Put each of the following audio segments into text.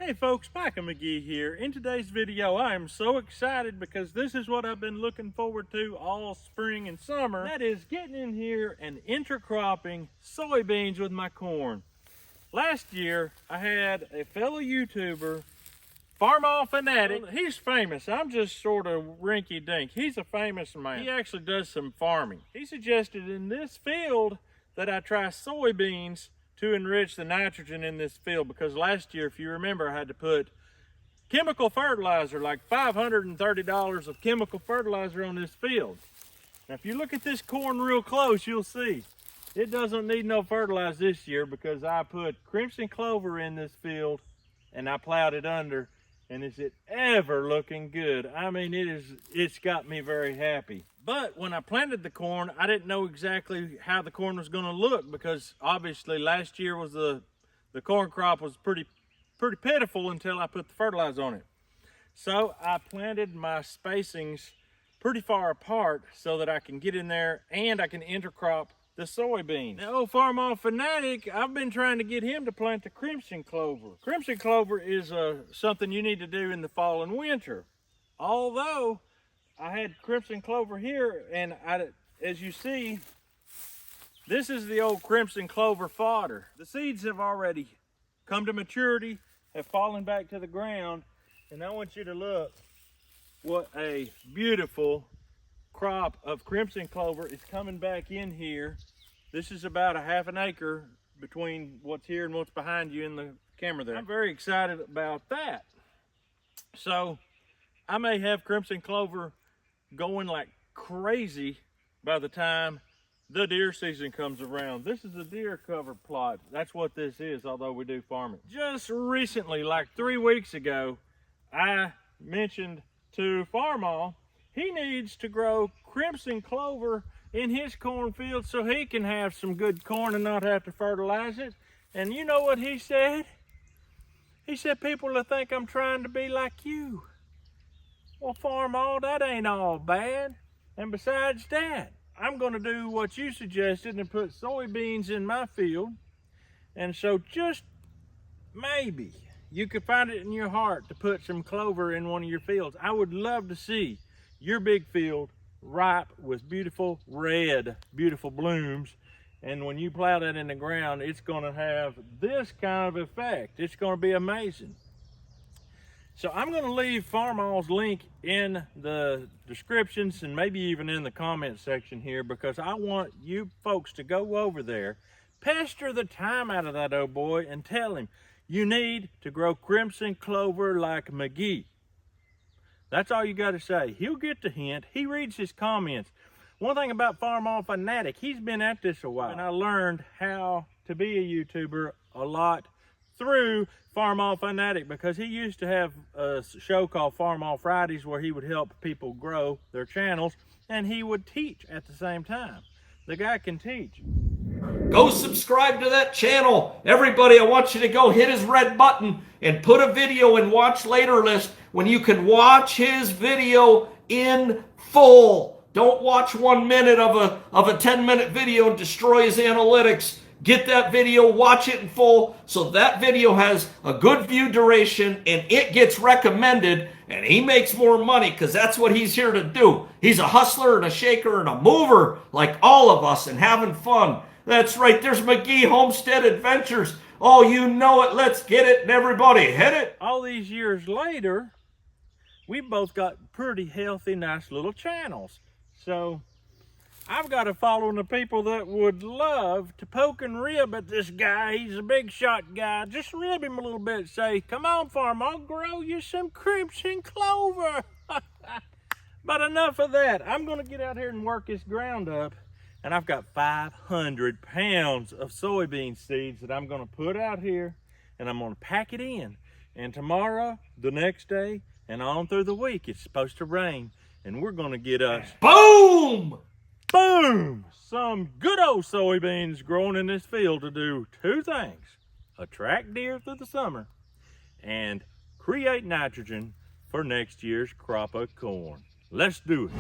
Hey folks, Micah McGee here. In today's video, I am so excited because this is what I've been looking forward to all spring and summer. That is getting in here and intercropping soybeans with my corn. Last year, I had a fellow YouTuber, Farmall Fanatic. He's famous. I'm just sort of rinky-dink. He's a famous man. He actually does some farming. He suggested in this field that I try soybeans to enrich the nitrogen in this field, because last year, if you remember, I had to put chemical fertilizer, like $530 of chemical fertilizer on this field. Now, if you look at this corn real close, you'll see it doesn't need no fertilizer this year because I put crimson clover in this field and I plowed it under, and is it ever looking good? I mean, it's got me very happy. But when I planted the corn, I didn't know exactly how the corn was going to look, because obviously last year was the corn crop was pretty pitiful until I put the fertilizer on it. So I planted my spacings pretty far apart so that I can get in there and I can intercrop the soybeans. Now, old Farmall Fanatic, I've been trying to get him to plant the crimson clover. Crimson clover is something you need to do in the fall and winter. Although I had crimson clover here, and as you see, this is the old crimson clover fodder. The seeds have already come to maturity, have fallen back to the ground, and I want you to look what a beautiful crop of crimson clover is coming back in here. This is about a half an acre between what's here and what's behind you in the camera there. I'm very excited about that. So I may have crimson clover going like crazy by the time the deer season comes around. This is a deer cover plot. That's what this is, although we do farm it. Just recently, like 3 weeks ago, I mentioned to Farmall he needs to grow crimson clover in his cornfield so he can have some good corn and not have to fertilize it. And you know what he said? He said, people will think I'm trying to be like you. Well, Farmall, that ain't all bad. And besides that, I'm going to do what you suggested and put soybeans in my field. And so just maybe you could find it in your heart to put some clover in one of your fields. I would love to see your big field ripe with beautiful red, beautiful blooms. And when you plow that in the ground, it's going to have this kind of effect. It's going to be amazing. So I'm going to leave Farmall's link in the descriptions and maybe even in the comment section here, because I want you folks to go over there, pester the time out of that old boy and tell him you need to grow crimson clover like McGee. That's all you got to say. He'll get the hint. He reads his comments. One thing about Farmall Fanatic, he's been at this a while, and I learned how to be a YouTuber a lot through Farmall Fanatic, because he used to have a show called Farmall Fridays where he would help people grow their channels, and he would teach at the same time. The guy can teach. Go subscribe to that channel. Everybody, I want you to go hit his red button and put a video in watch later list when you can watch his video in full. Don't watch 1 minute of a 10-minute video and destroy his analytics. Get that video, watch it in full, so that video has a good view duration and it gets recommended and he makes more money, because that's what he's here to do. He's a hustler and a shaker and a mover like all of us, and having fun. That's right, there's McGee Homestead Adventures. Oh, you know it. Let's get it, and everybody hit it. All these years later, we've both got pretty healthy, nice little channels. So I've got a following of people that would love to poke and rib at this guy. He's a big shot guy. Just rib him a little bit. Say, come on, farm, I'll grow you some crimson clover. But enough of that. I'm going to get out here and work this ground up. And I've got 500 pounds of soybean seeds that I'm going to put out here. And I'm going to pack it in. And tomorrow, the next day, and on through the week, it's supposed to rain. And we're going to get us, boom! Boom! Some good old soybeans growing in this field to do two things: attract deer through the summer and create nitrogen for next year's crop of corn. Let's do it.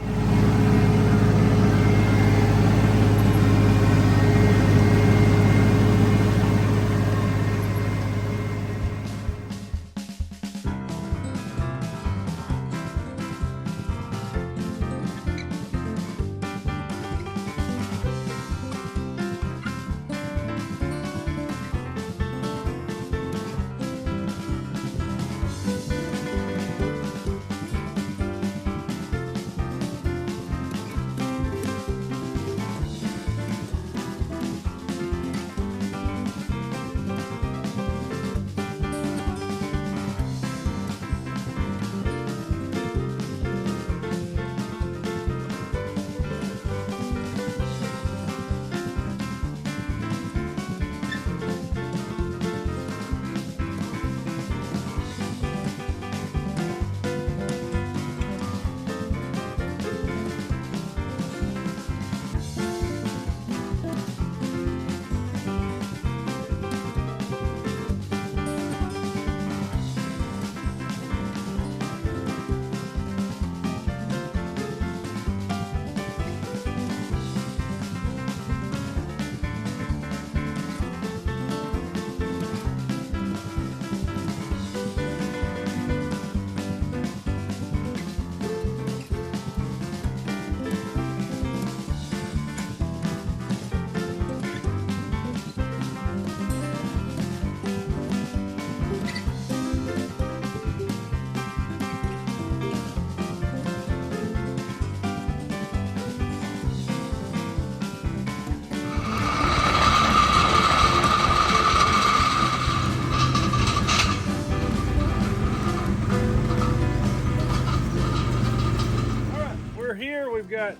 we've got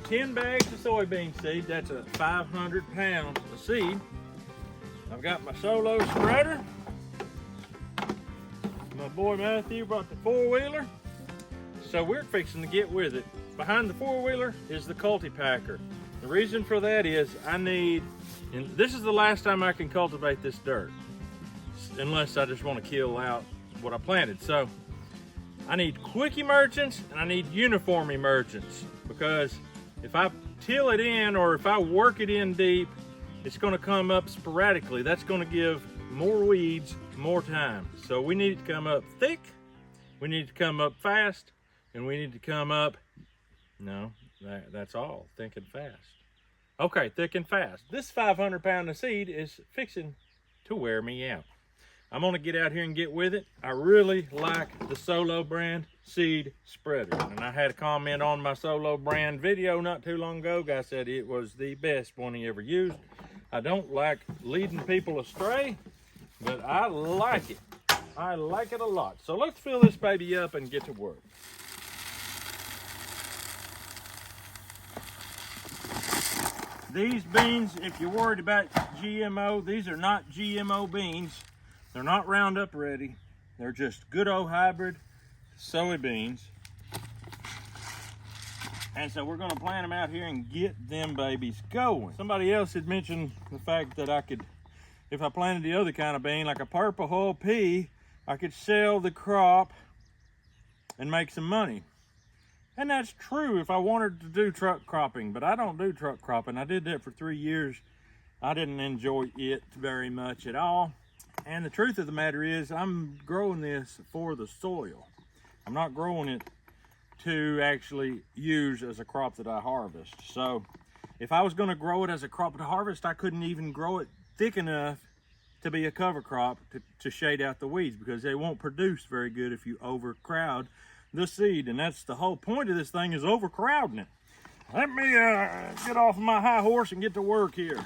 10 bags of soybean seed. That's a 500 pounds of seed. I've got my solo spreader. My boy Matthew brought the four-wheeler. So we're fixing to get with it. Behind the four-wheeler is the Cultipacker. The reason for that is I need, and this is the last time I can cultivate this dirt, unless I just want to kill out what I planted. So I need quick emergence and I need uniform emergence, because if I till it in or if I work it in deep, it's going to come up sporadically. That's going to give more weeds more time. So we need it to come up thick, we need to come up fast, and we need to come up, no, that's all, thick and fast. Okay, thick and fast. This 500 pound of seed is fixing to wear me out. I'm gonna get out here and get with it. I really like the Solo brand seed spreader. And I had a comment on my Solo brand video not too long ago. Guy said it was the best one he ever used. I don't like leading people astray, but I like it. I like it a lot. So let's fill this baby up and get to work. These beans, if you're worried about GMO, these are not GMO beans. They're not Roundup ready. They're just good old hybrid soybeans. And so we're gonna plant them out here and get them babies going. Somebody else had mentioned the fact that I could, if I planted the other kind of bean, like a purple hull pea, I could sell the crop and make some money. And that's true if I wanted to do truck cropping, but I don't do truck cropping. I did that for 3 years. I didn't enjoy it very much at all. And the truth of the matter is, I'm growing this for the soil. I'm not growing it to actually use as a crop that I harvest. So if I was gonna grow it as a crop to harvest, I couldn't even grow it thick enough to be a cover crop to shade out the weeds, because they won't produce very good if you overcrowd the seed. And that's the whole point of this thing, is overcrowding it. Let me get off my high horse and get to work here.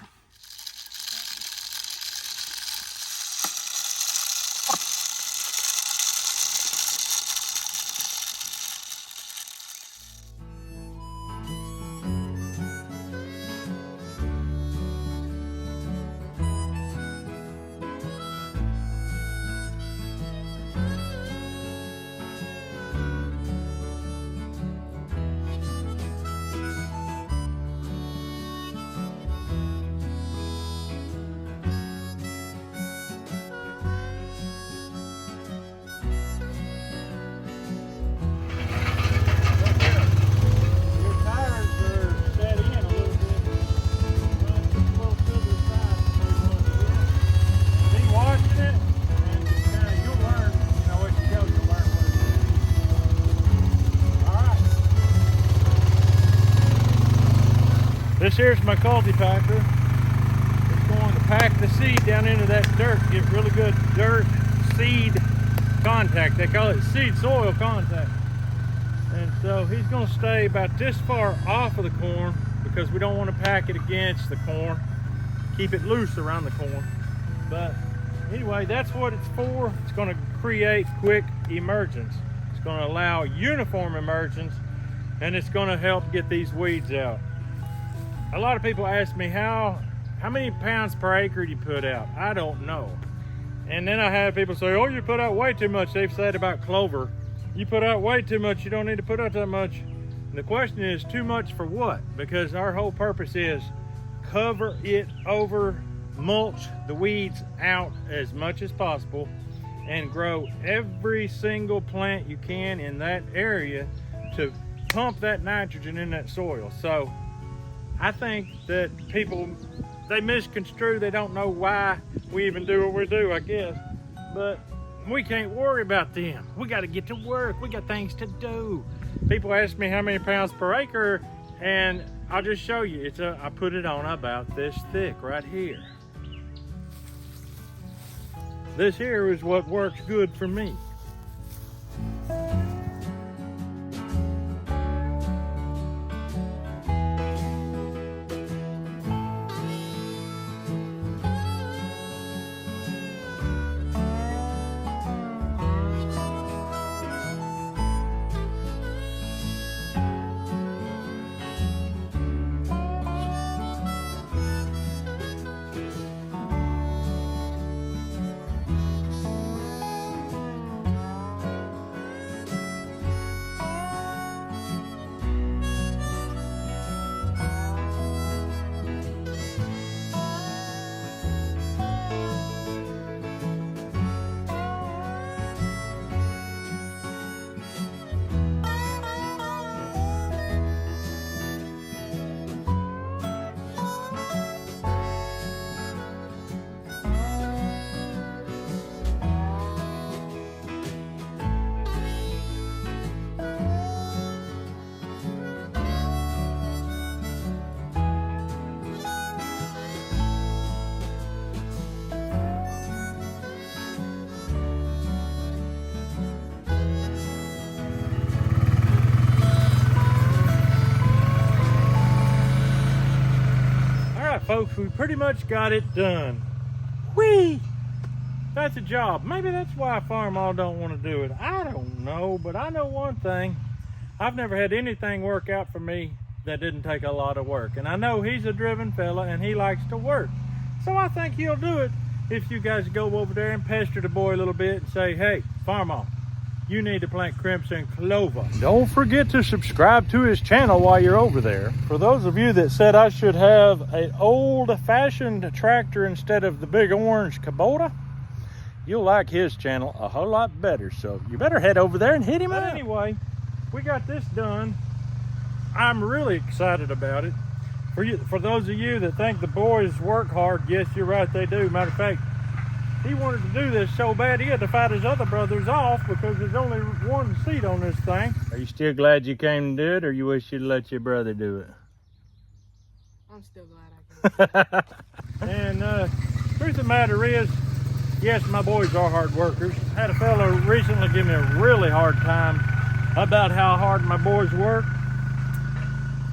This here's my Cultipacker. It's going to pack the seed down into that dirt, get really good dirt seed contact. They call it seed soil contact. And so he's going to stay about this far off of the corn, because we don't want to pack it against the corn. Keep it loose around the corn. But anyway, that's what it's for. It's going to create quick emergence. It's going to allow uniform emergence, and it's going to help get these weeds out. A lot of people ask me, how many pounds per acre do you put out? I don't know. And then I have people say, oh, you put out way too much. They've said about clover, you put out way too much, you don't need to put out that much. And the question is, too much for what? Because our whole purpose is cover it over, mulch the weeds out as much as possible, and grow every single plant you can in that area to pump that nitrogen in that soil. So I think that people, they misconstrue, they don't know why we even do what we do, I guess. But we can't worry about them. We got to get to work. We got things to do. People ask me how many pounds per acre, and I'll just show you. I put it on about this thick right here. This here is what works good for me. folks, we pretty much got it done. Whee! That's a job. Maybe that's why Farmall don't want to do it. I don't know, but I know one thing. I've never had anything work out for me that didn't take a lot of work. And I know he's a driven fella and he likes to work. So I think he'll do it if you guys go over there and pester the boy a little bit and say, hey, Farmall, you need to plant crimson clover. Don't forget to subscribe to his channel while you're over there. For those of you that said I should have an old-fashioned tractor instead of the big orange Kubota, you'll like his channel a whole lot better. So you better head over there and hit him up. Anyway, we got this done. I'm really excited about it. For those of you that think the boys work hard, yes, you're right, they do. Matter of fact, he wanted to do this so bad he had to fight his other brothers off because there's only one seat on this thing. Are you still glad you came to do it, or you wish you'd let your brother do it? I'm still glad I came. And truth of the matter is, yes, my boys are hard workers. I had a fellow recently give me a really hard time about how hard my boys work.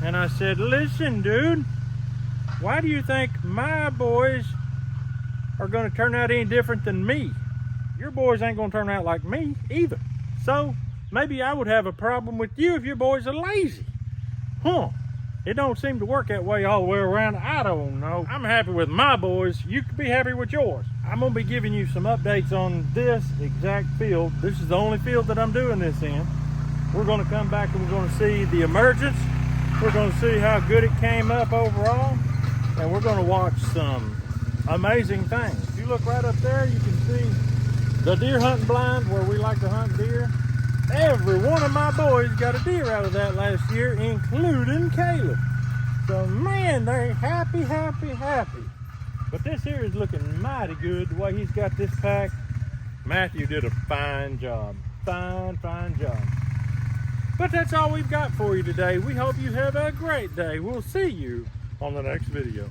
And I said, listen, dude, why do you think my boys are going to turn out any different than me? Your boys ain't going to turn out like me either. So maybe I would have a problem with you if your boys are lazy. Huh? It don't seem to work that way all the way around. I don't know. I'm happy with my boys. You could be happy with yours. I'm going to be giving you some updates on this exact field. This is the only field that I'm doing this in. We're going to come back and we're going to see the emergence. We're going to see how good it came up overall. And we're going to watch some amazing things. If you look right up there, you can see the deer hunting blind where we like to hunt deer. Every one of my boys got a deer out of that last year, including Caleb. So man, they're happy, happy, happy. But this here is looking mighty good the way he's got this pack. Matthew did a fine job. Fine job. But that's all we've got for you today. We hope you have a great day. We'll see you on the next video.